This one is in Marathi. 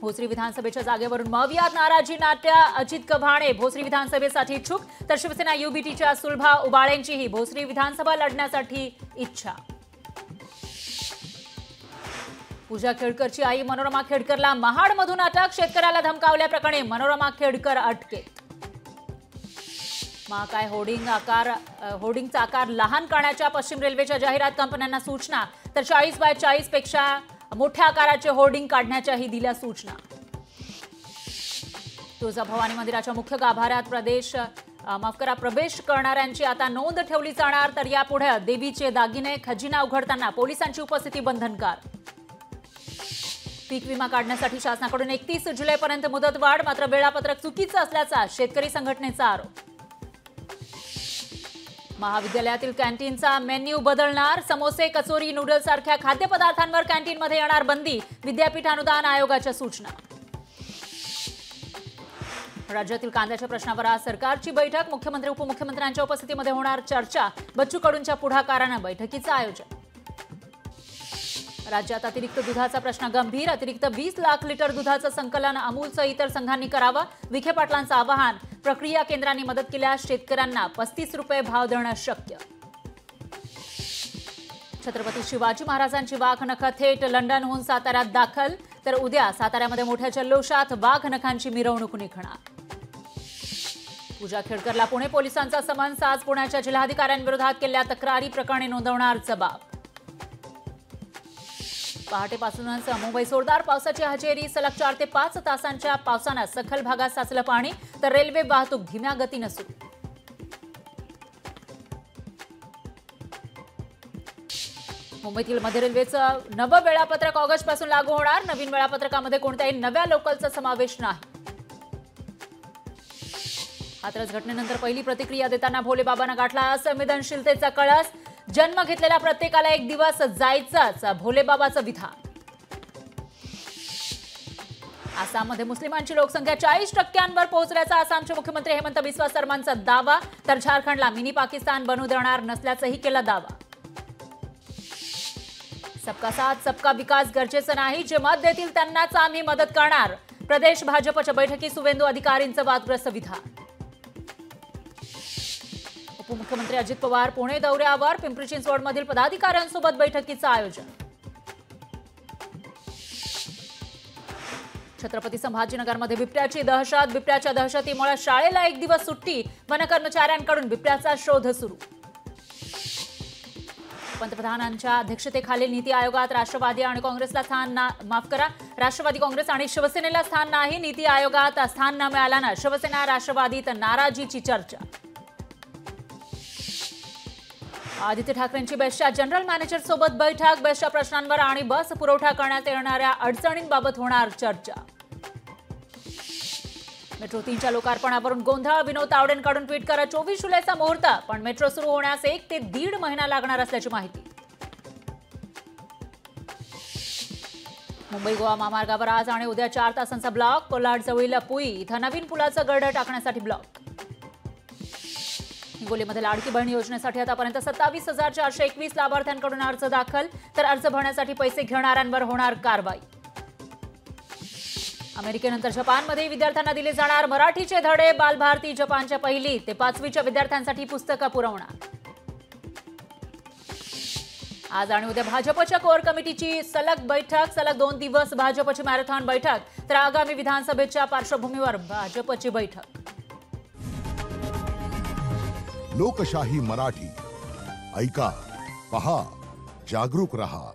भोसरी विधानसभेच्या जागेवरून मवियात नाराजी नाट्य। अजित कभाणे भोसरी विधानसभेसाठी इच्छुक, तर शिवसेना युबीटीच्या सुलभा उबाळेंचीही भोसरी विधानसभा लढण्यासाठी इच्छा। पूजा खेडकरची आई मनोरमा खेडकरला महाडमधून अटक। शेतकऱ्याला धमकावल्याप्रकरणी मनोरमा खेडकर अटकेत। महाकाय होर्डिंगचा आकार लहान करण्याच्या पश्चिम रेल्वेच्या जाहिरात कंपन्यांना सूचना, तर 40x40 पेक्षा मोठ्या आकाराचे होर्डिंग काढण्याच्याही दिल्या सूचना। तुळजाभवानी मंदिराच्या मुख्य गाभाऱ्यात प्रवेश करणाऱ्यांची आता नोंद ठेवली जाणार, तर यापुढे देवीचे दागिने खजिना उघडताना पोलिसांची उपस्थिती बंधनकार। पीक विमा काढण्यासाठी शासनाकडून 31 जुलैपर्यंत मुदतवाढ, मात्र वेळापत्रक चुकीचं असल्याचा शेतकरी संघटनेचा आरोप। महाविद्यालयातील कॅन्टीनचा मेन्यू बदलणार, समोसे कचोरी नूडल्स सारख्या खाद्यपदार्थांवर कॅन्टीनमध्ये येणार बंदी, विद्यापीठ अनुदान आयोगाच्या सूचना। राज्यातील कांद्याच्या प्रश्नावर आज सरकारची बैठक, मुख्यमंत्री उपमुख्यमंत्र्यांच्या उपस्थितीमध्ये होणार चर्चा, बच्चू कडूंच्या पुढाकाराने बैठकीचं आयोजन। राज्यात अतिरिक्त दुधाचा प्रश्न गंभीर, अतिरिक्त 20 लाख लिटर दुधाचं संकलन अमूलचं इतर संघांनी करावं, विखे पाटलांचं आवाहन। प्रक्रिया केंद्रांनी मदत केल्यास शेतकऱ्यांना 35 रुपये भाव देणं शक्य। छत्रपती शिवाजी महाराजांची वाघनखं थेट लंडनहून साताऱ्यात दाखल, तर उद्या साताऱ्यामध्ये मोठ्या जल्लोषात वाघनखांची मिरवणूक निघणार। पूजा खेडकरला पुणे पोलिसांचा समन्स, आज पुण्याच्या जिल्हाधिकाऱ्यांविरोधात केलेल्या तक्रारी प्रकरणी नोंदवणार जबाब। पहाटेपासूनच मुंबई जोरदार पावसाची हजेरी, सलग 4 ते 5 तासांच्या पावसानं सखल भागात साचलं पाणी, तर रेल्वे वाहतूक धीम्या गतीनं सुरू। मुंबईतील मध्य रेल्वेचं नवं वेळापत्रक ऑगस्टपासून लागू होणार, नवीन वेळापत्रकामध्ये कोणत्याही नव्या लोकलचा समावेश नाही। हाथरस घटनेनंतर पहिली प्रतिक्रिया देताना भोले बाबांना गाठला असंवेदनशीलतेचा कळस, जन्म घेतलेल्या प्रत्येकाला एक दिवस जायचाच, भोले बाबाचं विधान। आसाममध्ये मुस्लिमांची लोकसंख्या 40% पोहोचल्याचा आसामचे मुख्यमंत्री हेमंत बिस्वा शर्मांचा दावा, तर झारखंडला मिनी पाकिस्तान बनू देणार नसल्याचाही केला दावा। सबका साथ सबका विकास गरजेचं नाही, जे मत देतील त्यांनाच आम्ही मदत करणार, प्रदेश भाजपच्या बैठकीत सुवेंदू अधिकारींचं वादग्रस्त विधान। उपमुख्यमंत्री अजित पवार पुणे दौऱ्यावर, पिंपरी चिंचवडमधील पदाधिकाऱ्यांसोबत बैठकीचं आयोजन। छत्रपती संभाजीनगरमध्ये बिबट्याची दहशत, बिबट्याच्या दहशतीमुळे शाळेला एक दिवस सुट्टी, वन कर्मचाऱ्यांकडून बिबट्याचा शोध सुरू। पंतप्रधानांच्या अध्यक्षतेखालील नीती आयोगात राष्ट्रवादी आणि काँग्रेसला राष्ट्रवादी काँग्रेस आणि शिवसेनेला स्थान नाही, नीती आयोगात स्थान न मिळाल्यानं शिवसेना राष्ट्रवादीत नाराजीची चर्चा। आदित्य ठाकरेंची बेस्टच्या जनरल मॅनेजर सोबत बैठक, बेस्टच्या प्रश्नांवर आणि बस पुरवठा करण्यात येणाऱ्या अडचणींबाबत होणार चर्चा। मेट्रो 3च्या लोकार्पणावरून गोंधळ, विनोद तावडेंकडून ट्विट करत 24 जुलैचा मुहूर्त, पण मेट्रो सुरू होण्यास 1 ते 1.5 महिना लागणार असल्याची माहिती। मुंबई गोवा महामार्गावर आज आणि उद्या 4 तासांचा ब्लॉक, कोलाड जवळील पुई इथं नवीन पुलाचं गर्ड टाकण्यासाठी ब्लॉक। हिंगोलीमध्ये लाडकी बहीण योजनेसाठी आतापर्यंत 27,421 लाभार्थ्यांकडून अर्ज दाखल, तर अर्ज भरण्यासाठी पैसे घेणाऱ्यांवर होणार कारवाई। अमेरिकेनंतर जपानमध्ये विद्यार्थ्यांना दिले जाणार मराठीचे धडे, बालभारती जपानच्या 1ली ते 5वीच्या विद्यार्थ्यांसाठी पुस्तकं पुरवणार। आज आणि उद्या भाजपच्या कोर कमिटीची सलग बैठक, सलग 2 दिवस भाजपची मॅरेथॉन बैठक, तर आगामी विधानसभेच्या पार्श्वभूमीवर भाजपची बैठक। लोकशाही मराठी, ऐका, पहा, जागरूक रहा।